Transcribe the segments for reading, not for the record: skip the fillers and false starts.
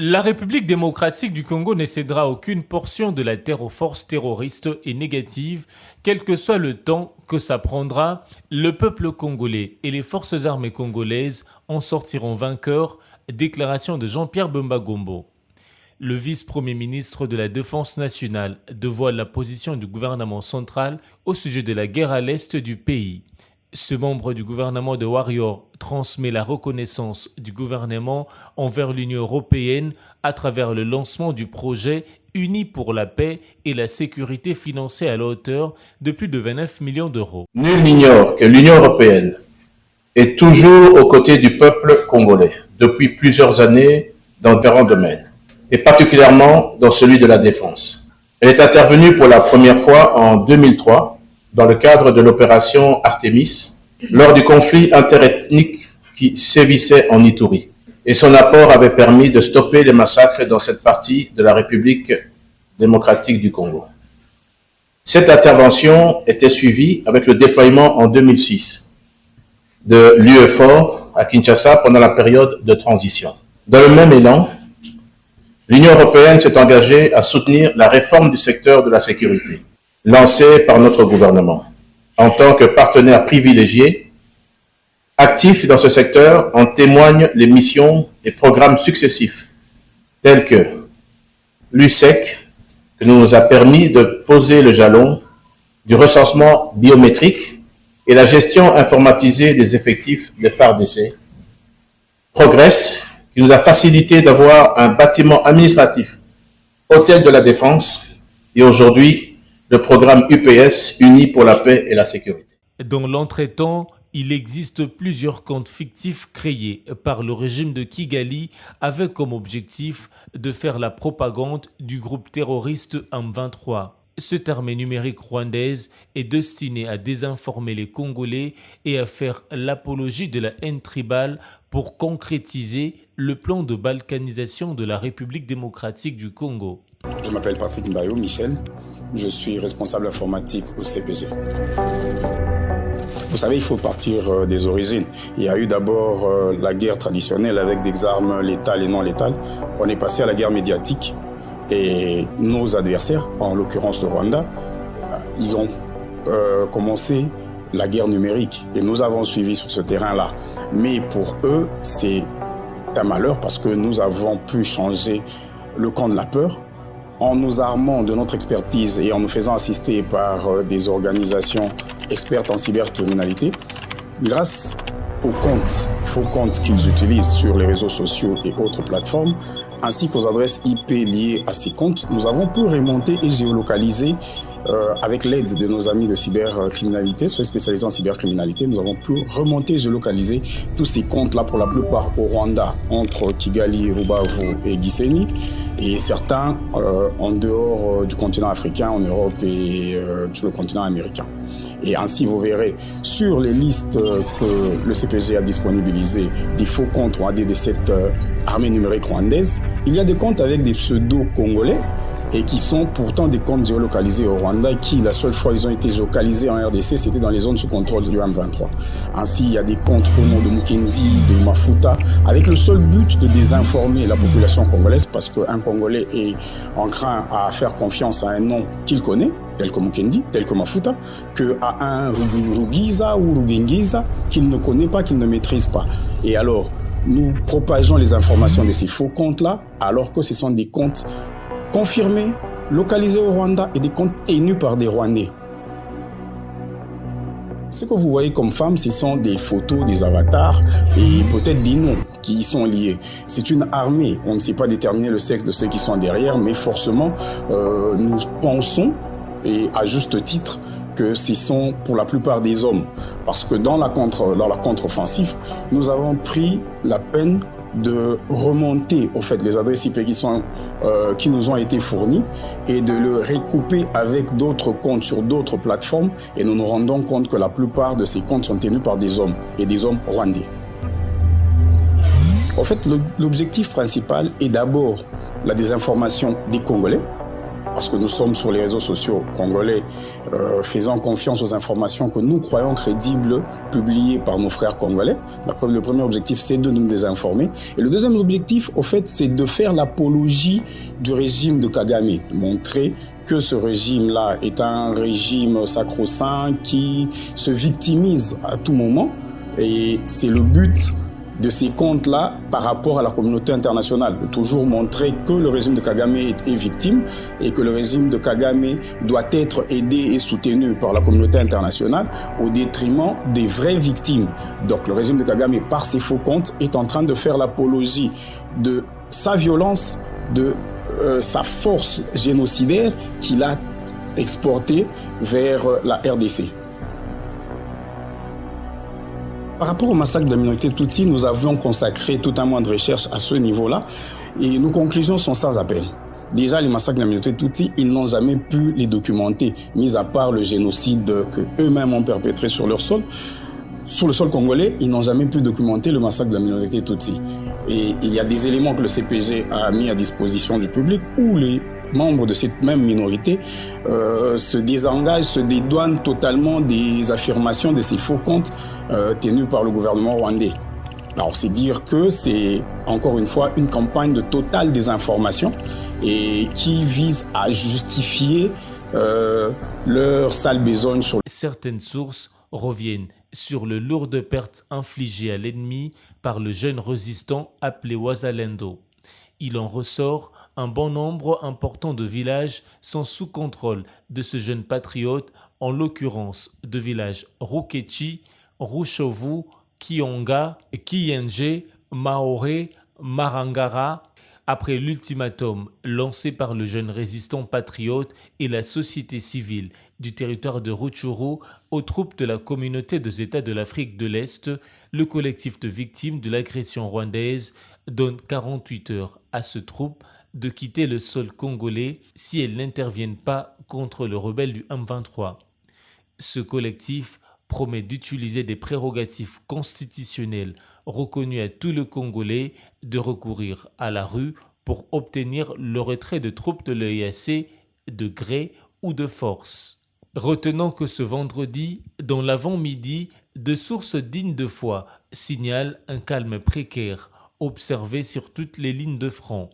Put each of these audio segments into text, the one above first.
La République démocratique du Congo ne cédera aucune portion de la terre aux forces terroristes et négatives, quel que soit le temps que ça prendra. Le peuple congolais et les forces armées congolaises en sortiront vainqueurs, déclaration de Jean-Pierre Bemba Gombo. Le vice-premier ministre de la Défense nationale dévoile la position du gouvernement central au sujet de la guerre à l'est du pays. Ce membre du gouvernement de Warrior transmet la reconnaissance du gouvernement envers l'Union européenne à travers le lancement du projet Unis pour la paix et la sécurité financé à la hauteur de plus de 29 millions d'euros. Nul n'ignore que l'Union européenne est toujours aux côtés du peuple congolais depuis plusieurs années dans différents domaines, et particulièrement dans celui de la défense. Elle est intervenue pour la première fois en 2003 dans le cadre de l'opération Artemis, lors du conflit interethnique qui sévissait en Ituri. Et son apport avait permis de stopper les massacres dans cette partie de la République démocratique du Congo. Cette intervention était suivie avec le déploiement en 2006 de l'UEFOR à Kinshasa pendant la période de transition. Dans le même élan, l'Union européenne s'est engagée à soutenir la réforme du secteur de la sécurité, lancée par notre gouvernement, en tant que partenaire privilégié. Actifs dans ce secteur en témoignent les missions et programmes successifs, tels que l'USEC, qui nous a permis de poser le jalon du recensement biométrique et la gestion informatisée des effectifs de FARDC, Progress, qui nous a facilité d'avoir un bâtiment administratif, hôtel de la défense, et aujourd'hui, le programme UPS, Unis pour la paix et la sécurité. Dans l'entretemps, il existe plusieurs comptes fictifs créés par le régime de Kigali avec comme objectif de faire la propagande du groupe terroriste M23. Cette armée numérique rwandaise est destinée à désinformer les Congolais et à faire l'apologie de la haine tribale pour concrétiser le plan de balkanisation de la République démocratique du Congo. Je m'appelle Patrick Mbayo Michel, je suis responsable informatique au CPG. Vous savez, il faut partir des origines. Il y a eu d'abord la guerre traditionnelle avec des armes létales et non létales. On est passé à la guerre médiatique et nos adversaires, en l'occurrence le Rwanda, ils ont commencé la guerre numérique et nous avons suivi sur ce terrain-là. Mais pour eux, c'est un malheur parce que nous avons pu changer le camp de la peur en nous armant de notre expertise et en nous faisant assister par des organisations expertes en cybercriminalité. Grâce aux faux comptes qu'ils utilisent sur les réseaux sociaux et autres plateformes, ainsi qu'aux adresses IP liées à ces comptes, nous avons pu remonter et géolocaliser avec l'aide de nos amis de cybercriminalité, ceux spécialisés en cybercriminalité, nous avons pu remonter et géolocaliser tous ces comptes-là pour la plupart au Rwanda, entre Kigali, Rubavu et Gisenyi, et certains en dehors du continent africain, en Europe et sur le continent américain. Et ainsi, vous verrez sur les listes que le CPG a disponibilisées des faux comptes rwandais de cette armée numérique rwandaise, il y a des comptes avec des pseudos congolais et qui sont pourtant des comptes géolocalisés au Rwanda qui, la seule fois ils ont été géolocalisés en RDC, c'était dans les zones sous contrôle du M23. Ainsi, il y a des comptes au nom de Mukendi, de Mafuta, avec le seul but de désinformer la population congolaise parce qu'un Congolais est enclin à faire confiance à un nom qu'il connaît, tel que Mukendi, tel que Mafuta, qu'à un Rugiza ou Rugengiza qu'il ne connaît pas, qu'il ne maîtrise pas. Et alors, nous propageons les informations de ces faux comptes-là, alors que ce sont des comptes confirmés, localisés au Rwanda et des comptes tenus par des Rwandais. Ce que vous voyez comme femmes, ce sont des photos, des avatars et peut-être des noms qui y sont liés. C'est une armée, on ne sait pas déterminer le sexe de ceux qui sont derrière, mais forcément, nous pensons, et à juste titre, que ce sont pour la plupart des hommes. Parce que dans la contre-offensive, nous avons pris la peine de remonter au fait les adresses IP qui nous ont été fournies et de le recouper avec d'autres comptes sur d'autres plateformes et nous nous rendons compte que la plupart de ces comptes sont tenus par des hommes et des hommes rwandais. En fait, l'objectif principal est d'abord la désinformation des Congolais parce que nous sommes sur les réseaux sociaux congolais, faisant confiance aux informations que nous croyons crédibles, publiées par nos frères congolais. Le premier objectif, c'est de nous désinformer. Et le deuxième objectif, au fait, c'est de faire l'apologie du régime de Kagame, montrer que ce régime-là est un régime sacro-saint qui se victimise à tout moment. Et c'est le but de ces comptes-là par rapport à la communauté internationale, de toujours montrer que le régime de Kagame est victime et que le régime de Kagame doit être aidé et soutenu par la communauté internationale au détriment des vraies victimes. Donc le régime de Kagame, par ses faux comptes, est en train de faire l'apologie de sa violence, de sa force génocidaire qu'il a exportée vers la RDC. Par rapport au massacre de la minorité Tutsi, nous avions consacré tout un mois de recherche à ce niveau-là et nos conclusions sont sans appel. Déjà, les massacres de la minorité Tutsi, ils n'ont jamais pu les documenter, mis à part le génocide qu'eux-mêmes ont perpétré sur leur sol. Sur le sol congolais, ils n'ont jamais pu documenter le massacre de la minorité Tutsi. Et il y a des éléments que le CPG a mis à disposition du public où les membres de cette même minorité se désengagent, se dédouanent totalement des affirmations de ces faux comptes tenus par le gouvernement rwandais. Alors c'est dire que c'est encore une fois une campagne de totale désinformation et qui vise à justifier leur sale besogne sur... Certaines sources reviennent sur les lourdes pertes infligées à l'ennemi par le jeune résistant appelé Wazalendo. Il en ressort un bon nombre important de villages sont sous contrôle de ce jeune patriote, en l'occurrence de villages Rukechi, Rushovu, Kionga, Kiyenje, Maore, Marangara. Après l'ultimatum lancé par le jeune résistant patriote et la société civile du territoire de Rutshuru aux troupes de la communauté des États de l'Afrique de l'Est, le collectif de victimes de l'agression rwandaise donne 48 heures à ce troupe de quitter le sol congolais si elles n'interviennent pas contre le rebelle du M23. Ce collectif promet d'utiliser des prérogatives constitutionnelles reconnues à tout le Congolais de recourir à la rue pour obtenir le retrait de troupes de l'EAC de gré ou de force. Retenons que ce vendredi, dans l'avant-midi, de sources dignes de foi signalent un calme précaire observé sur toutes les lignes de front.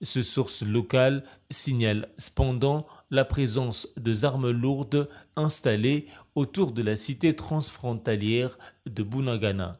Ces sources locales signalent cependant la présence de armes lourdes installées autour de la cité transfrontalière de Bunagana.